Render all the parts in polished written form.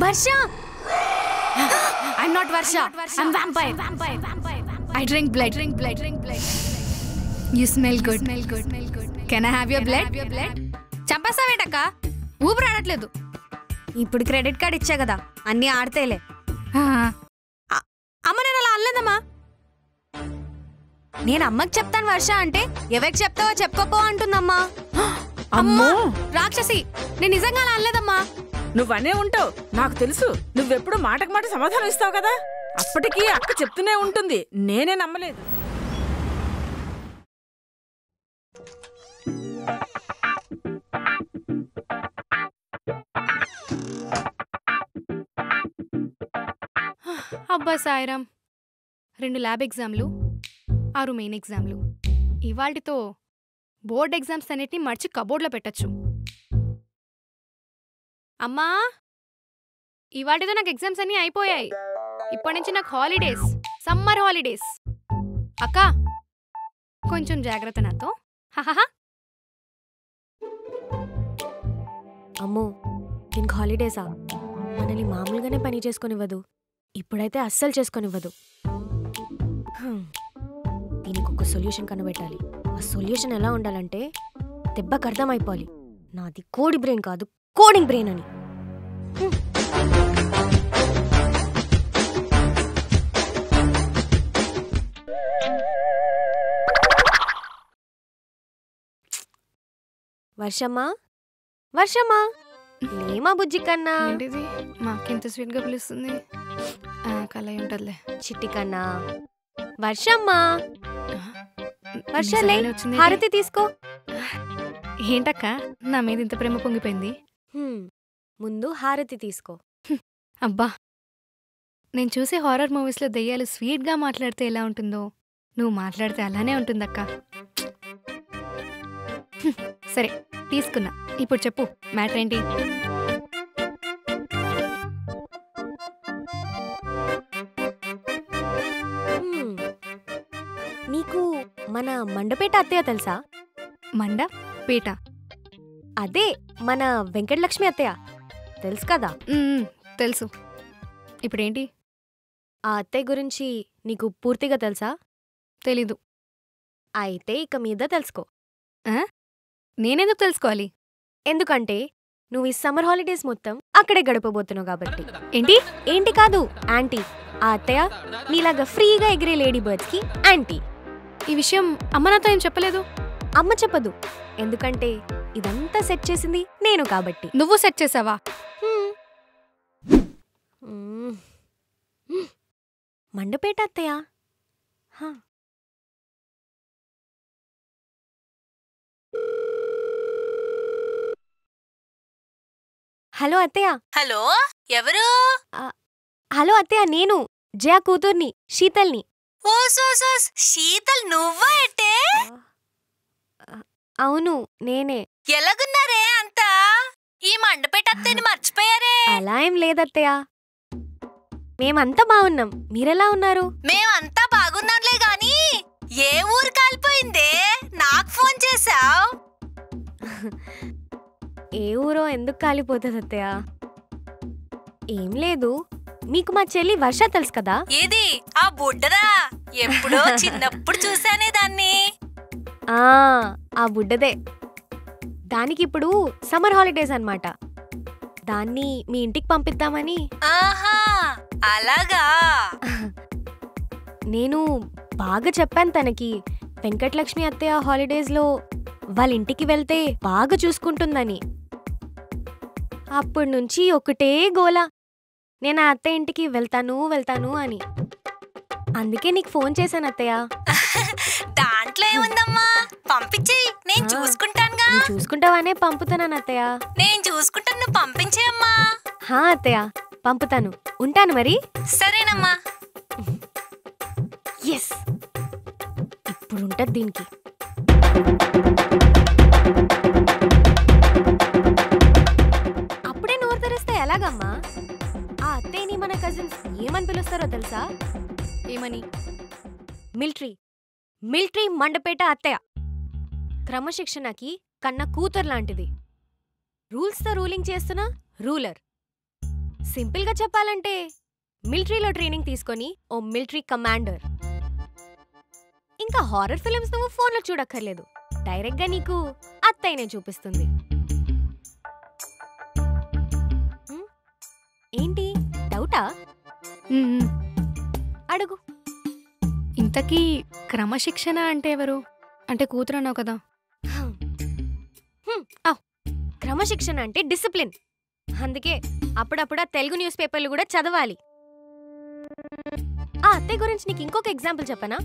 Varsha I'm not Varsha. I'm vampire. I drink blood. You smell good. Can I have your blood? చంపేస్తావేటక్క ఊపిరి ఆడట్లేదు. ఇప్పుడు credit card ఇచ్చా కదా అన్నీ ఆడతేలే. అమ్మ నేను అలా అనలేదమ్మా. నేను అమ్మకి చెప్తాను వర్ష అంటే ఎవరికి చెప్తావో చెప్పుకోపో అంటుందమ్మా. అమ్మో రాక్షసి, నేను నిజంగా అలా అనలేదమ్మా. నువ్వనే ఉంటావు నాకు తెలుసు. నువ్వెప్పుడు మాటకు మాట సమాధానం ఇస్తావు కదా. అప్పటికీ అక్క చెప్తూనే ఉంటుంది. నేనే నమ్మలేదు. అబ్బా సాయిరామ్, 2 ల్యాబ్ ఎగ్జామ్లు, 6 మెయిన్ ఎగ్జామ్లు. ఇవాళ్టితో బోర్డ్ ఎగ్జామ్స్ అన్నిటిని మర్చి కబోర్డ్లో పెట్టచ్చు. అమ్మా, ఇవాటితో నాకు ఎగ్జామ్స్ అన్నీ అయిపోయాయి. ఇప్పటి నుంచి నాకు హాలిడేస్, సమ్మర్ హాలిడేస్. అక్క కొంచెం జాగ్రత్త నాతో. అమ్మో దీనికి హాలిడేసా? మనల్ని మామూలుగానే పని చేసుకొనివ్వదు, ఇప్పుడైతే అస్సలు చేసుకొనివ్వదు. దీనికి ఒక సొల్యూషన్ కనిపెట్టాలి. ఆ సొల్యూషన్ ఎలా ఉండాలంటే దెబ్బకు అర్థమైపోవాలి నాది కోడి బ్రెయిన్ కాదు, కోడింగ్ బ్రెయిన్ అని. వర్షమ్మా ఏమా బుజ్జి కన్నా? ఏంటిది మాకెంత స్వీట్గా పిలుస్తుంది? కలయి ఉంటుందిలే. చిట్టి కన్నా వర్షమ్మా, వర్షలే హారతి తీసుకో. ఏంటక్క నా మీద ఇంత ప్రేమ పొంగిపోయింది? ముందు హారతి తీసుకో. అబ్బా, నేను చూసే హారర్ మూవీస్లో దెయ్యాలు స్వీట్గా మాట్లాడితే ఎలా ఉంటుందో నువ్వు మాట్లాడితే అలానే ఉంటుందక్క. సరే తీసుకున్నా, ఇప్పుడు చెప్పు మ్యాటర్ ఏంటి? నీకు మన మండపేట అత్తయ్య తెలుసా? మండపేట అదే మన వెంకటలక్ష్మి అత్తయ్య తెలుసు కదా? తెలుసు. ఇప్పుడేంటి? ఆ అత్తయ్య గురించి నీకు పూర్తిగా తెలుసా? తెలీదు. అయితే ఇక మీద తెలుసుకో. నేనెందుకు తెలుసుకోవాలి? ఎందుకంటే నువ్వు ఈ సమ్మర్ హాలిడేస్ మొత్తం అక్కడే గడపబోతున్నావు కాబట్టి. ఏంటి? ఏంటి కాదు, యాంటీ. ఆ అత్తయ్య నీలాగా ఫ్రీగా ఎగిరే లేడీ బర్డ్స్ కి యాంటీ. ఈ విషయం అమ్మ నాతో ఏం చెప్పలేదు. అమ్మ చెప్పదు, ఎందుకంటే ఇదంతా సెట్ చేసింది నేను కాబట్టి. నువ్వు సెట్ చేసావా? మండపేట అత్తయ్య. హలో అత్తయ్య. హలో, ఎవరు? హలో అత్తయ్య, నేను జయా కూతుర్ని, శీతల్ని. ఓసోసోస్, శీతల్ నువ్వా? ఎట్టే? అవును నేనే. ఎలాగున్నారే అంతా? ఈ మండపేట అత్తయ్యని మర్చిపోయారే? అలా ఏం లేదత్తయ్య, మేమంతా బాగున్నాం. మీరెలా ఉన్నారు? మేమంతా బాగున్నాంలే గాని ఏ ఊరు కాలిపోయిందే? నాకు ఫోన్ చేసావ్? ఏ ఊరో ఎందుకు కాలిపోతుంది అత్తయ్య? ఏం లేదు, మీకు మా చెల్లి వర్ష తెలుసు కదా? ఏది ఆ బుడ్డరా? ఎప్పుడో చిన్నప్పుడు చూసానే దాన్ని. ఆ బుడ్డదే. దానికి ఇప్పుడు సమ్మర్ హాలిడేస్ అన్నమాట. దాన్ని మీ ఇంటికి పంపిద్దామని. ఆహా, అలాగా. నేను బాగా చెప్పాను తనకి, వెంకటలక్ష్మి అత్తయ్య హాలిడేస్లో వాళ్ళ ఇంటికి వెళ్తే బాగా చూసుకుంటుందని. అప్పటి నుంచి ఒకటే గోల, నేను ఆ అత్తయ్య ఇంటికి వెళ్తాను అని. అందుకే నీకు ఫోన్ చేశాను అత్తయ్య. దాంట్లో ఏముందమ్మా, పంపించేయి, నేను చూసుకుంటానుగా. నువ్వు చూసుకుంటావానే పంపుతాను అత్తయ్య. నేను చూసుకుంటాను, నువ్వు పంపించేయమ్మా. అత్తయ్య పంపుతాను. ఉంటాను మరి. సరేనమ్మా. ఎస్, ఇప్పుడు ఉంటుంది దీనికి. అప్పుడే నోరు తెరిస్తే ఎలాగమ్మా? ఆ అత్తయ్యని మన కజిన్స్ ఏమని పిలుస్తారో తెలుసా? ఏమని? మిలిటరీ మండపేట అత్తయ్య. క్రమశిక్షణకి కన్న కూతురు లాంటిది. రూల్స్తో రూలింగ్ చేస్తున్న రూలర్. సింపుల్గా చెప్పాలంటే మిలిటరీలో ట్రైనింగ్ తీసుకొని ఓ మిలిటరీ కమాండర్. ఇంకా హారర్ ఫిల్మ్స్ నువ్వు ఫోన్లో చూడక్కర్లేదు, డైరెక్ట్గా నీకు అత్తయ్యనే చూపిస్తుంది. ఏంటి డౌటా? అడుగు. ఇంతకీ క్రమశిక్షణ అంటే ఎవరు? అంటే కూతురు అన్నావు కదా. క్రమశిక్షణ అంటే డిసిప్లిన్. అందుకే అప్పుడప్పుడు తెలుగు న్యూస్ పేపర్లు కూడా చదవాలి. ఆ అత్తయ్య గురించి నీకు ఇంకొక ఎగ్జాంపుల్ చెప్పనా?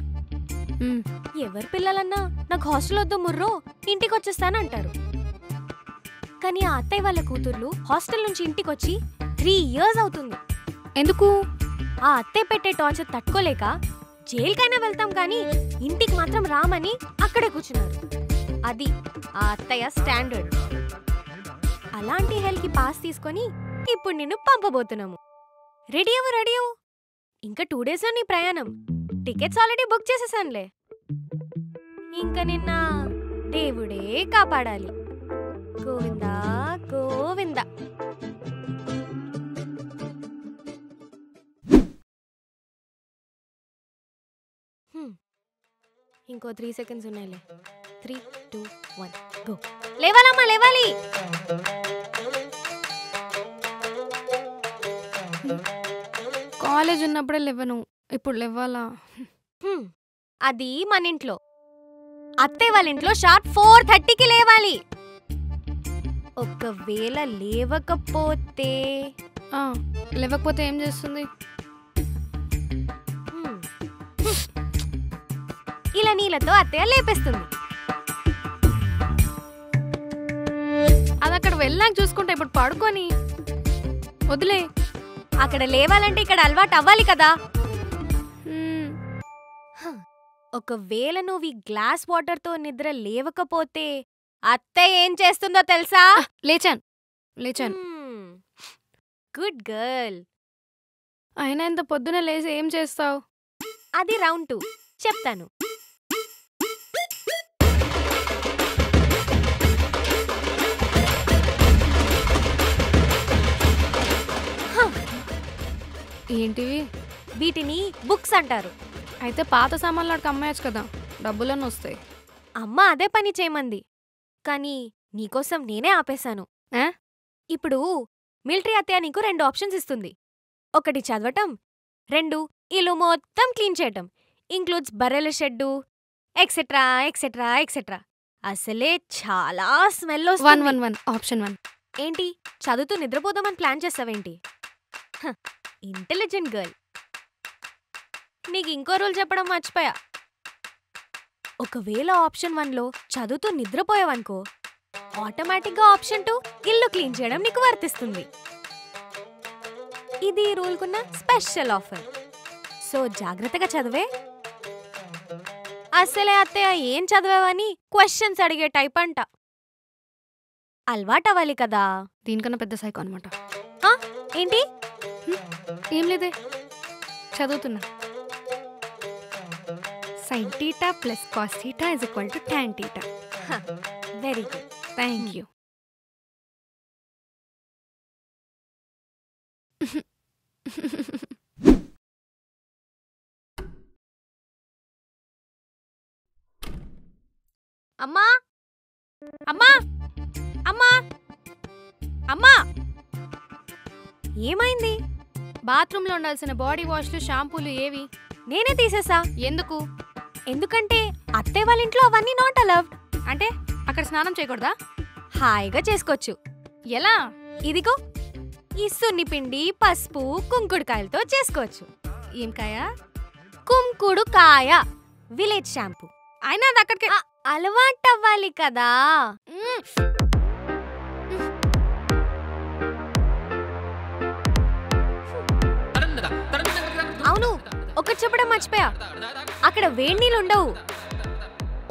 ఎవరి పిల్లలన్నా నాకు హాస్టల్ వద్దు ముర్రో, ఇంటికి వచ్చేస్తానంటారు. కానీ ఆ అత్తయ్య వాళ్ళ కూతుర్లు హాస్టల్ నుంచి ఇంటికొచ్చి 3 years అవుతుంది. ఎందుకు? ఆ అత్తయ్య పెట్టే టార్చర్ తట్టుకోలేక జైలుకైనా వెళ్తాం కానీ ఇంటికి మాత్రం రామని అక్కడే కూర్చున్నారు. అది ఆ అత్తయ్య స్టాండర్డ్. అలాంటి హెల్కి పాస్ తీసుకొని ఇప్పుడు నిన్ను పంపబోతున్నాము. రెడీ అవ్వు. ఇంకా 2 days లో నీ ప్రయాణం. టికెట్స్ ఆల్రెడీ బుక్ చేసేసానులే. ఇంకా నిన్న దేవుడే కాపాడాలి. గోవిందా గోవిందా. ఇంకో 3 seconds ఉన్నాయిలే. 3, 2, 1 గో. లేవాలమ్మా లేవాలి. కాలేజ్ ఉన్నప్పుడే లేవను, ఇప్పుడు లేవాలా? అది మన ఇంట్లో. అత్తయ్య వాళ్ళ ఇంట్లో షార్ప్ 4:30కి లేవాలి. ఒకవేళ లేవకపోతే లేవకపోతే ఏం చేస్తుంది? ఇలా నీళ్ళతో అత్తయ్య లేపేస్తుంది. అది అక్కడ వెళ్ళాక చూసుకుంటా, ఇప్పుడు పడుకొని వదిలే. అక్కడ లేవాలంటే ఇక్కడ అలవాటు అవ్వాలి కదా. ఒకవేళ నువ్వు ఈ గ్లాస్ వాటర్తో నిద్ర లేవకపోతే అత్తయ్య ఏం చేస్తుందో తెలుసా? లేచాను. Good girl. అయినా ఇంత పొద్దున లేచి ఏం చేస్తావు? అది రౌండ్ 2 చెప్తాను. ఏంటివి? వీటిని బుక్స్ అంటారు. అయితే పాత సామాన్లు అక్కడికి అమ్మేయచ్చు కదా, డబ్బులన్నీ వస్తాయి. అమ్మ అదే పని చేయమంది, కానీ నీకోసం నేనే ఆపేశాను. ఇప్పుడు మిలిటరీ అత్తయ్య నీకు 2 ఆప్షన్స్ ఇస్తుంది. 1 చదవటం, 2 ఇల్లు మొత్తం క్లీన్ చేయటం. ఇంక్లూడ్స్ బర్రెల షెడ్డు ఎక్సెట్రా ఎక్సెట్రా ఎక్సెట్రా. అసలే చాలా స్మెల్ వస్తుంది. 1 ఆప్షన్ 1 ఏంటి చదువుతూ నిద్రపోదామని ప్లాన్ చేస్తావేంటి? Intelligent girl. నీకు ఇంకో రూల్ చెప్పడం మర్చిపోయా. ఒకవేళ ఆప్షన్ 1లో చదువుతూ నిద్రపోయావనుకో, ఆటోమేటిక్గా ఆప్షన్ 2 ఇల్లు క్లీన్ చేయడం నీకు వర్తిస్తుంది. ఇది ఈ రూల్కున్న స్పెషల్ ఆఫర్. సో జాగ్రత్తగా చదివే. అసలే అత్తయ్య ఏం చదివావని క్వశ్చన్స్ అడిగే టైప్ అంట. అలవాటవ్వాలి కదా. దీనికన్నా పెద్ద సైకో అనమాట. ఏంటి? ఏం లేదే, చదువుతున్నా. sin θ + cos θ = tan θ. Very good, thank you. అమ్మా అమ్మా అమ్మా అమ్మా. ఏమైంది? బాత్రూంలో ఉండాల్సిన బాడీ వాష్లు, షాంపూలు ఏవి? నేనే తీసేసా. ఎందుకు? ఎందుకంటే అత్తయ్య వాళ్ళ ఇంట్లో అవన్నీ నాట్ అలౌడ్. అంటే అక్కడ స్నానం చేయకూడదా? హాయిగా చేసుకోవచ్చు. ఎలా? ఇదిగో ఈ సున్ని పిండి, పసుపు, కుంకుడుకాయలతో చేసుకోవచ్చు. ఏం కాయ? కుంకుడు కాయ, విలేజ్ షాంపూ. అయినా అది అక్కడికి అలవాటవ్వాలి కదా. అవును, ఒకటి చెప్పడం మర్చిపోయా. అక్కడ వేడి నీళ్ళు ఉండవు,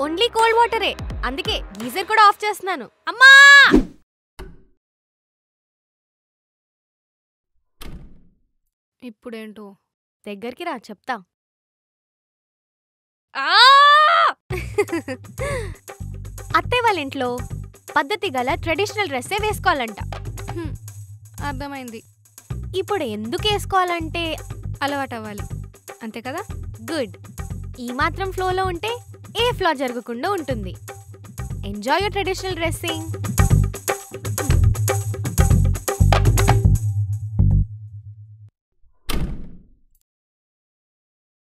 ఓన్లీ కోల్డ్ వాటరే. అందుకే గీజర్ కూడా ఆఫ్ చేస్తున్నాను. అమ్మా! ఇప్పుడేంటో దగ్గరికి రా, చెప్తా. అత్తయ్య వాళ్ళ ఇంట్లో పద్ధతి గల ట్రెడిషనల్ డ్రెస్సే వేసుకోవాలంట. అర్థమైంది. ఇప్పుడు ఎందుకు వేసుకోవాలంటే అలవాటు అవ్వాలి అంతే కదా. గుడ్. ఈ మాత్రం ఫ్లోలో ఉంటే ఏ ఫ్లో జరగకుండా ఉంటుంది. Enjoy your traditional dressing.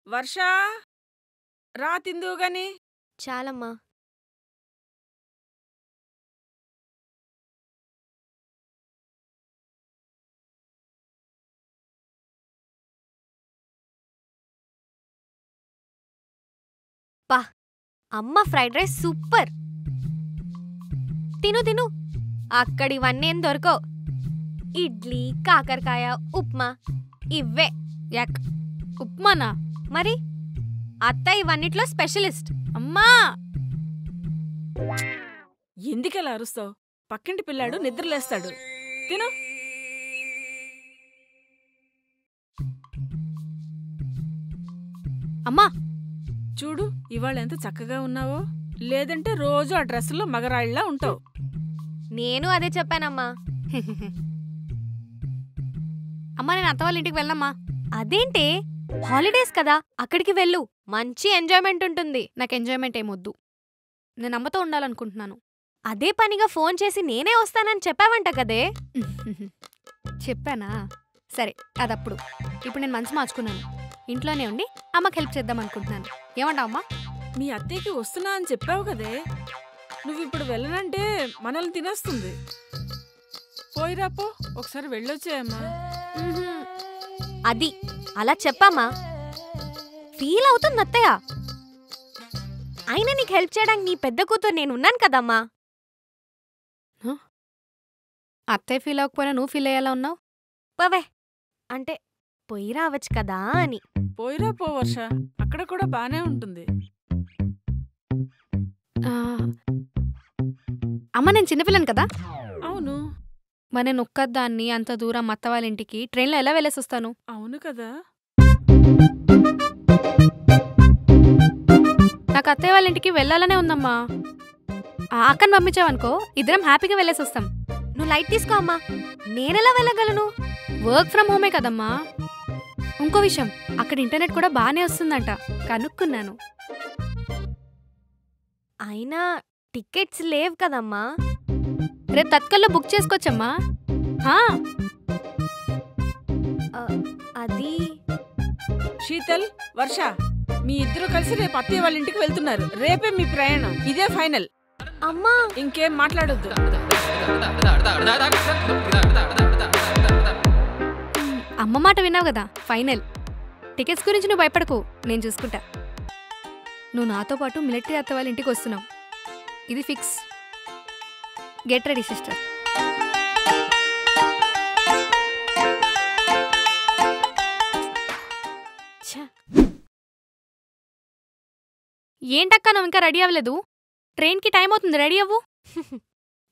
Varsha రా తిందువు గాని. చాలమ్మా. పా, అమ్మ ఫ్రైడ్ రైస్ సూపర్. తిను తిను. అక్కడ ఇవన్నీ ఏం దొరకవు. ఇడ్లీ, కాకరకాయ, ఉప్మా ఇవ్వే. యాక్ ఉప్మానా? మరి అత్త ఇవన్నిట్లో స్పెషలిస్ట్. అమ్మా ఎందుకెలా అరుస్తావు? పక్కింటి పిల్లాడు నిద్రలేస్తాడు. తిను. అమ్మా చూడు ఇవాళ ఎంత చక్కగా ఉన్నావో. లేదంటే రోజు ఆ డ్రెస్సులో మగరాయిళ్ళ ఉంటావు. నేను అదే చెప్పానమ్మా. అమ్మా నేను అత్త వాళ్ళ ఇంటికి వెళ్ళమ్మా. అదేంటే, హాలిడేస్ కదా, అక్కడికి వెళ్ళు. మంచి ఎంజాయ్మెంట్ ఉంటుంది. నాకు ఎంజాయ్మెంట్ ఏమొద్దు. నేను అమ్మతో ఉండాలనుకుంటున్నాను. అదే పనిగా ఫోన్ చేసి నేనే వస్తానని చెప్పావంట కదే. చెప్పానా? సరే అదప్పుడు. ఇప్పుడు నేను మనసు మార్చుకున్నాను. ఇంట్లోనే ఉండి అమ్మకి హెల్ప్ చేద్దాం అనుకుంటున్నాను. ఏమంటావు అమ్మా? మీ అత్తయ్యకి వస్తున్నా అని చెప్పావు కదే. నువ్వు ఇప్పుడు వెళ్ళనంటే మనల్ని తినేస్తుంది. పోయిరాపో, ఒకసారి వెళ్ళొచ్చాయమ్మా. అది అలా చెప్పామా, ఫీల్ అవుతుంది అత్తయ్య. అయినా నీకు హెల్ప్ చేయడానికి నీ పెద్ద కూతురు నేనున్నాను కదమ్మా. అత్తయ్య ఫీల్ అవ్వకపోయినా నువ్వు ఫీల్ అయ్యేలా ఉన్నావు. పవే అంటే పొయ్యి రావచ్చు కదా అని. పోయిరా పో వర్ష, అక్కడ కూడా బానే ఉంటుంది. అమ్మ నేను చిన్నపిల్లను కదా. అవును. మరి నేను ఒక్కదాన్ని అంత దూరం అత్త వాళ్ళ ఇంటికి ట్రైన్లో ఎలా వెళ్ళేసి వస్తాను? అవును కదా. నాకు అత్తయ్య వాళ్ళ ఇంటికి వెళ్ళాలనే ఉందమ్మా. అక్కని పంపించావనుకో ఇద్దరం హ్యాపీగా వెళ్ళేసి వస్తాం. నువ్వు లైట్ తీసుకో అమ్మా, నేనెలా వెళ్ళగలను? వర్క్ ఫ్రమ్ హోమే కదమ్మా. ఇంకో విషయం, అక్కడ ఇంటర్నెట్ కూడా బాగానే వస్తుందంట, కనుక్కున్నాను. అయినా టికెట్స్ లేవు కదమ్మా. రేపు తత్కల్లో బుక్ చేసుకోవచ్చమ్మా. అది శీతల్, వర్ష మీ ఇద్దరు కలిసి రేపు అత్తయ్య వాళ్ళ ఇంటికి వెళ్తున్నారు. రేపే మీ ప్రయాణం, ఇదే ఫైనల్. అమ్మా ఇంకేం మాట్లాడొద్దు. అమ్మ మాట విన్నావు కదా, ఫైనల్. టికెట్స్ గురించి నువ్వు భయపడకు, నేను చూసుకుంటా. నువ్వు నాతో పాటు మిలిటరీ అత్త వాళ్ళ ఇంటికి వస్తున్నావు, ఇది ఫిక్స్. Get ready sister. ఏంటక్క నువ్వు ఇంకా రెడీ అవ్వలేదు? ట్రైన్కి టైం అవుతుంది, రెడీ అవ్వు.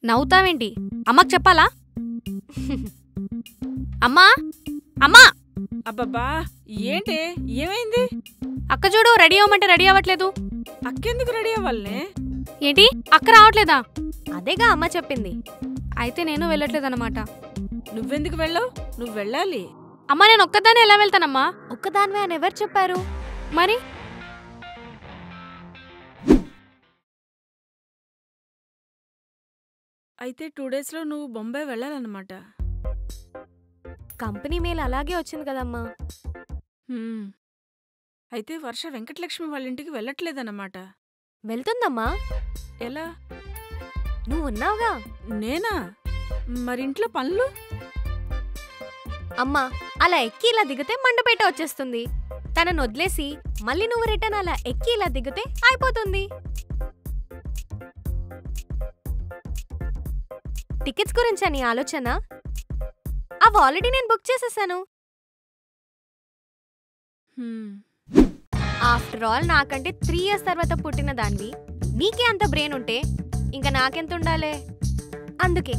నవ్వుతావేంటి? అమ్మకు చెప్పాలా? అమ్మా అమ్మా. అబ్బబ్బా ఏంటి, ఏమైంది? అక్క చూడు, రెడీ అవ్వమంటే రెడీ అవ్వట్లేదు. అక్కెందుకు రెడీ అవ్వాలనే? ఏంటి అక్క రావట్లేదా? అదేగా అమ్మ చెప్పింది. అయితే నేను వెళ్ళట్లేదన్నమాట. నువ్వెందుకు వెళ్ళావు? నువ్వు వెళ్ళాలి. అమ్మా నేను ఒక్కదాన్ని ఎలా వెళ్తానమ్మా? ఒక్కదానివే అని ఎవరు చెప్పారు? మరి అయితే 2 డేస్లో నువ్వు బొంబాయి వెళ్ళాలన్నమాట. కంపెనీ మేలు అలాగే వచ్చింది కదమ్మా. అయితే వర్ష వెంకటలక్ష్మి వాళ్ళ ఇంటికి వెళ్ళట్లేదన్నమాట. వెళ్తుందమ్మా. ఎలా? నువ్వు ఉన్నావుగా. నేనా? మరింట్లో పనులు. అమ్మా అలా ఎక్కి ఇలా దిగితే మండపేట వచ్చేస్తుంది. తనను వదిలేసి మళ్ళీ నువ్వు రిటర్న్ అలా ఎక్కి ఇలా దిగితే అయిపోతుంది. టికెట్స్ గురించా నీ ఆలోచన? అవి ఆల్రెడీ నేను బుక్ చేసేసాను. ఆఫ్టర్ ఆల్ నాకంటే 3 years తర్వాత పుట్టిన దానివి, నీకే అంత బ్రెయిన్ ఉంటే ఇంకా నాకెంత ఉండాలే. అందుకే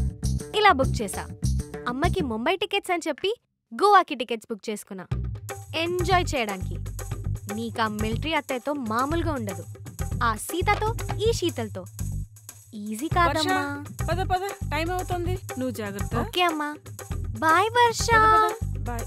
ఇలా బుక్ చేసా. అమ్మకి ముంబై టికెట్స్ అని చెప్పి గోవాకి టికెట్స్ బుక్ చేసుకున్నా, ఎంజాయ్ చేయడానికి. నీకు ఆ మిలిటరీ అత్తయ్యతో మామూలుగా ఉండదు, ఆ సీతతో ఈ శీతలతో ఈజీ కాదమ్మా. పద పద, టైం అవుతుంది, నువ్వు జాగ్రత్త. ఓకే అమ్మా, బాయ్ వర్ష. బాయ్.